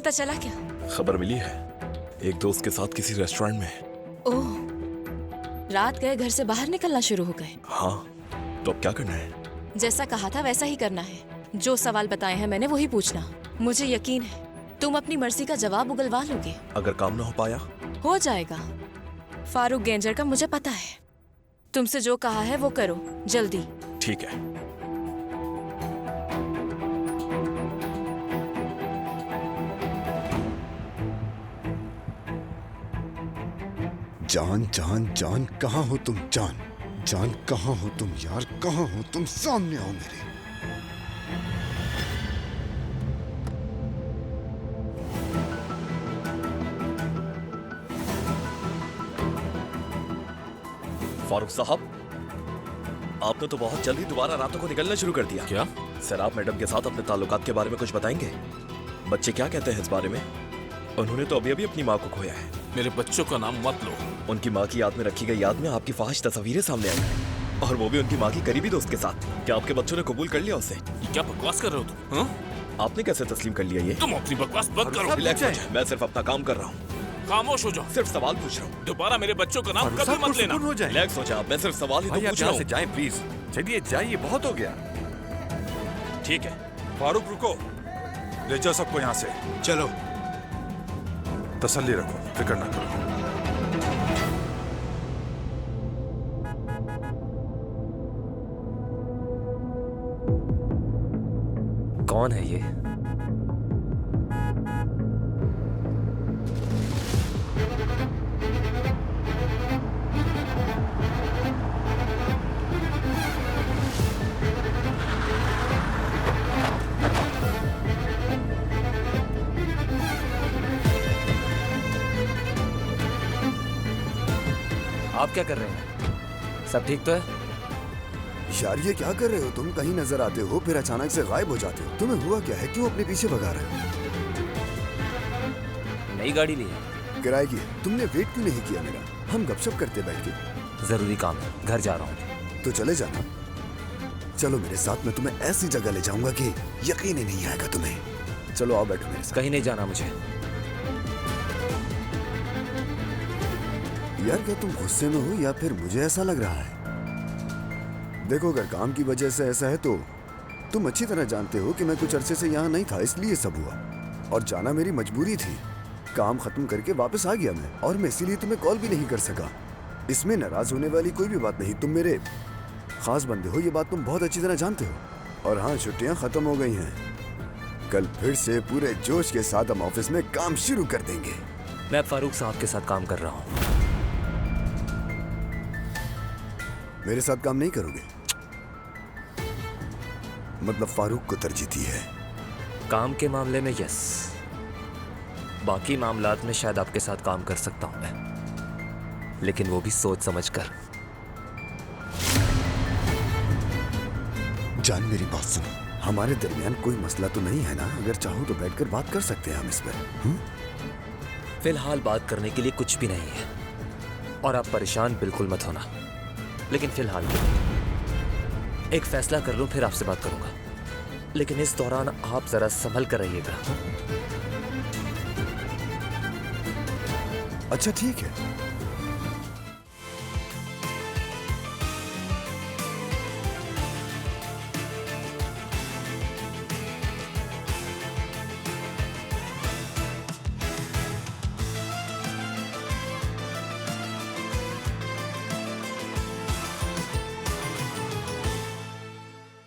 पता चला क्या? खबर मिली है, एक दोस्त के साथ किसी रेस्टोरेंट में। ओह, रात गए घर से बाहर निकलना शुरू हो गए। हाँ, तो अब क्या करना है? जैसा कहा था वैसा ही करना है। जो सवाल बताए हैं मैंने वही पूछना। मुझे यकीन है तुम अपनी मर्जी का जवाब उगलवा लोगे। अगर काम ना हो पाया? हो जाएगा। फारूक गेंजर का मुझे पता है। तुमसे जो कहा है वो करो, जल्दी। ठीक है। जान जान जान, कहाँ हो तुम? जान जान, कहाँ हो तुम यार? कहाँ हो तुम? सामने आओ मेरे। फारूक साहब, आपने तो बहुत जल्दी दोबारा रातों को निकलना शुरू कर दिया। क्या? सर, आप मैडम के साथ अपने ताल्लुकात के बारे में कुछ बताएंगे? बच्चे क्या कहते हैं इस बारे में? उन्होंने तो अभी अभी अपनी माँ को खोया है। मेरे बच्चों का नाम मत लो। उनकी माँ की याद में रखी गई याद में आपकी फाहिश तस्वीरें सामने आई हैं, और वो भी उनकी माँ की करीबी दोस्त के साथ। क्या आपके बच्चों ने कबूल कर लिया उसे? ये क्या बकवास कर रहे हो तुम? हाँ? आपने कैसे तस्लीम कर लिया ये? तुम अपनी बकवास बंद करो। रिलैक्स हो जाए, मैं सिर्फ अपना काम कर रहा हूँ। खामोश हो जाओ। सिर्फ सवाल पूछ रहा हूँ। दोबारा मेरे बच्चों का नाम कभी मत लेना। रिलैक्स हो जाए, मैं सिर्फ सवाल ही तो पूछ रहा हूँ। जाएं प्लीज। चलिए जाइए, बहुत हो गया। ठीक है। फारूक रुको, ले जाओ सबको यहाँ से। चलो। तसल्ली रखो, फिक्र ना करो। कौन है ये? आप क्या कर रहे हैं? सब ठीक तो है? यार ये क्या कर रहे हो तुम? कहीं नजर आते हो फिर अचानक से गायब हो जाते हो। तुम्हें हुआ क्या है? क्यों अपने पीछे भगा रहे हो? नई गाड़ी ली है? किराए की है। तुमने वेट क्यों नहीं किया मेरा? हम गपशप करते बैठ के। जरूरी काम है, घर जा रहा हूँ। तो चले जाना। चलो मेरे साथ, मैं तुम्हें ऐसी जगह ले जाऊंगा कि यकीन ही नहीं आएगा तुम्हें। चलो आओ, बैठो मेरे साथ। कहीं नहीं जाना मुझे। यार क्या तुम गुस्से में हो या फिर मुझे ऐसा लग रहा है? देखो, अगर काम की वजह से ऐसा है तो तुम अच्छी तरह जानते हो कि मैं कुछ अरसे से यहाँ नहीं था, इसलिए सब हुआ। और जाना मेरी मजबूरी थी। काम खत्म करके वापस आ गया मैं, और मैं इसीलिए तुम्हें कॉल भी नहीं कर सका। इसमें नाराज होने वाली कोई भी बात नहीं। तुम मेरे खास बंदे हो, ये बात तुम बहुत अच्छी तरह जानते हो। और हाँ, छुट्टियाँ खत्म हो गई हैं। कल फिर से पूरे जोश के साथ हम ऑफिस में काम शुरू कर देंगे। मैं फारूक साहब के साथ काम कर रहा हूँ। मेरे साथ काम नहीं करोगे? मतलब फारूक को तरजीह दी है? काम के मामले में यस, बाकी मामलात में शायद आपके साथ काम कर सकता हूं मैं, लेकिन वो भी सोच समझ कर। जान, मेरी बात सुनो। हमारे दरमियान कोई मसला तो नहीं है ना? अगर चाहो तो बैठकर बात कर सकते हैं हम इस पर। फिलहाल बात करने के लिए कुछ भी नहीं है, और आप परेशान बिल्कुल मत होना। लेकिन फिलहाल एक फैसला कर लूं, फिर आपसे बात करूंगा। लेकिन इस दौरान आप जरा संभल कर रहिएगा। अच्छा ठीक है,